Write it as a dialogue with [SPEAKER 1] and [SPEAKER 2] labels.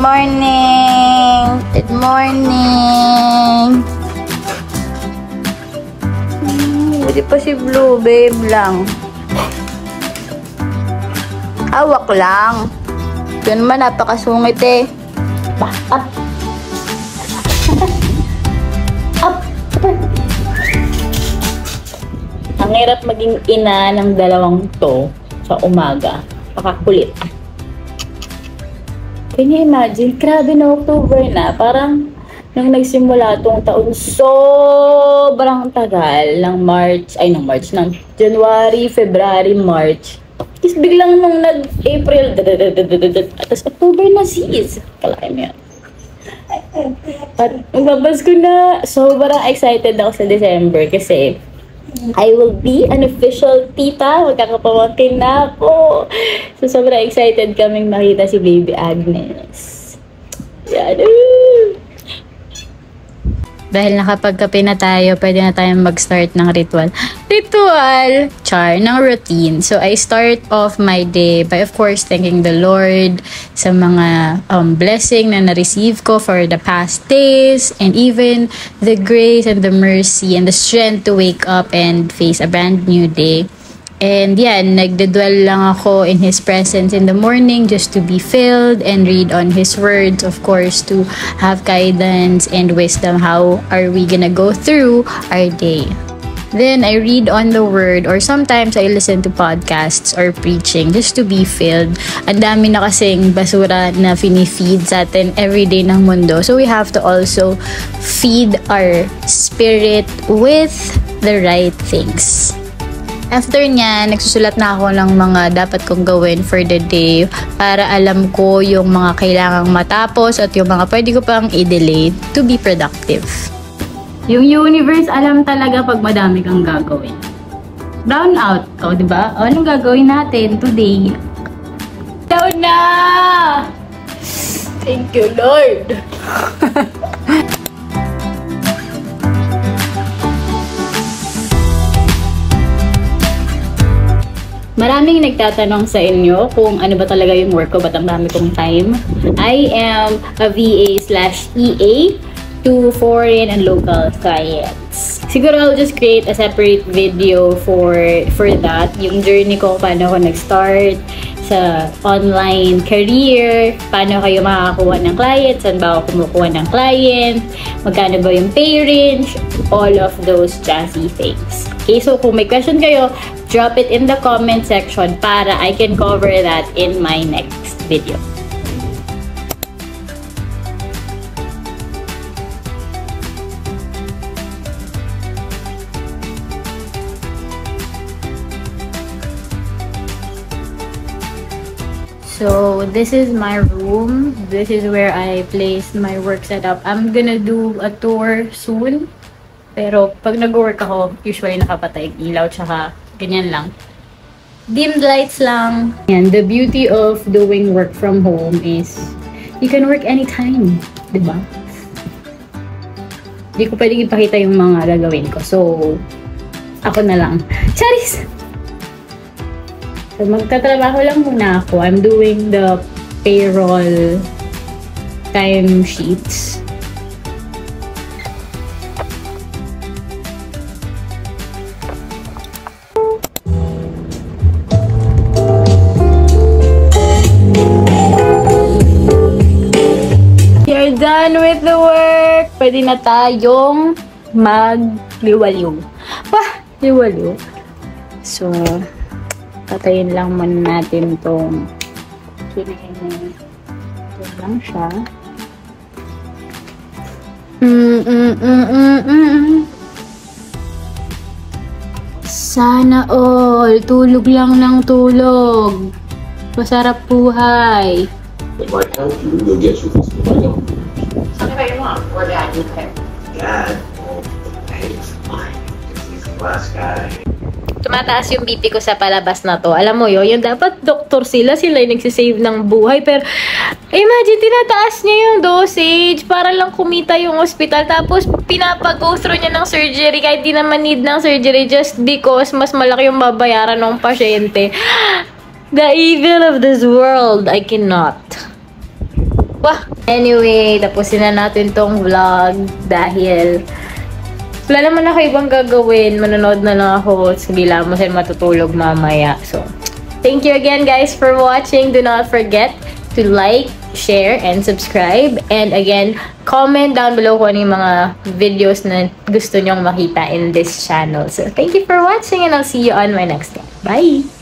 [SPEAKER 1] morning! Good morning! Hindi pa si Blue, babe lang. Hawak lang. Yun man, napakasungit eh. Up! Up! Ang hirap maging ina ng dalawang to sa umaga. Pakakulit. Can you imagine? Grabe na October na. Parang nung nagsimula itong taon, sobrang tagal ng ng January, February, March. Tapos biglang nung nag-April, tapos October na sis. Kalahin mo yan. At magbabas ko na, sobrang excited ako sa December kasi I will be an official tita. Magkakapamangkin na ako. So, sobrang excited kaming makita si Baby Agnes. Yan. Dahil nakapagkape na tayo, pwede na tayong mag-start ng ritual. Char, ng routine. So, I start off my day by, of course, thanking the Lord sa mga blessing na na-receive ko for the past days, and even the grace and the mercy and the strength to wake up and face a brand new day. And yan, nagdedwell lang ako in His presence in the morning just to be filled and read on His words, of course, to have guidance and wisdom. How are we gonna go through our day? Then I read on the word, or sometimes I listen to podcasts or preaching just to be filled. Ang dami na kasing basura na finifeed sa atin everyday ng mundo. So we have to also feed our spirit with the right things. After niya, nagsusulat na ako ng mga dapat kong gawin for the day para alam ko yung mga kailangang matapos at yung mga pwede ko pang i-delay to be productive. Yung universe, alam talaga pag madami kang gagawin. Brown out. O, diba? O, anong gagawin natin today? Down na! Thank you, Lord! Maraming nagtatanong sa inyo kung ano ba talaga yung work ko, ba't ang dami kong time. I am a VA/EA to foreign and local clients. Siguro I'll just create a separate video for that. Yung journey ko, paano ako nag-start sa online career, paano kayo makakakuha ng clients, saan ba ako kumukuha ng client, magkano ba yung pay range, all of those jazzy things. Okay, so kung may question kayo, drop it in the comment section para I can cover that in my next video. So this is my room. This is where I place my work setup. I'm gonna do a tour soon. Pero pag nag-work ako, usually nakapatay ang ilaw, tsaka ganyan lang. Dimmed lights lang. And the beauty of doing work from home is you can work anytime, diba? Hindi ko pwedeng ipakita yung mga gagawin ko. So, ako na lang. Charis! So, magtatrabaho lang muna ako. I'm doing the payroll time sheets. We're done with the work. Pwede na tayong magliwaliw. Liwaliw. So, patayin lang muna natin itong kinain. Ito lang siya. Sana all. Tulog lang ng tulog. Masarap buhay.
[SPEAKER 2] It might help you to go get you this. It might help you.
[SPEAKER 3] Somebody want or dad you pick?
[SPEAKER 2] Dad, well, hey, it's fine. He's the last guy.
[SPEAKER 1] Tumataas yung BP ko sa palabas na to. Alam mo yun, yung dapat doktor sila yung nagsisave ng buhay. Pero, imagine, tinataas niya yung dosage para lang kumita yung hospital. Tapos, pinapag-go through niya ng surgery kahit di naman need ng surgery just because mas malaki yung babayaran ng pasyente. The evil of this world, I cannot. Wah! Anyway, tapusin na natin tong vlog dahil wala naman ako ibang gagawin. Manonood na lang ako. Sige lang, masaya matutulog mamaya. So, thank you again guys for watching. Do not forget to like, share, and subscribe. And again, comment down below kung ano yung mga videos na gusto nyong makita in this channel. So, thank you for watching and I'll see you on my next one. Bye!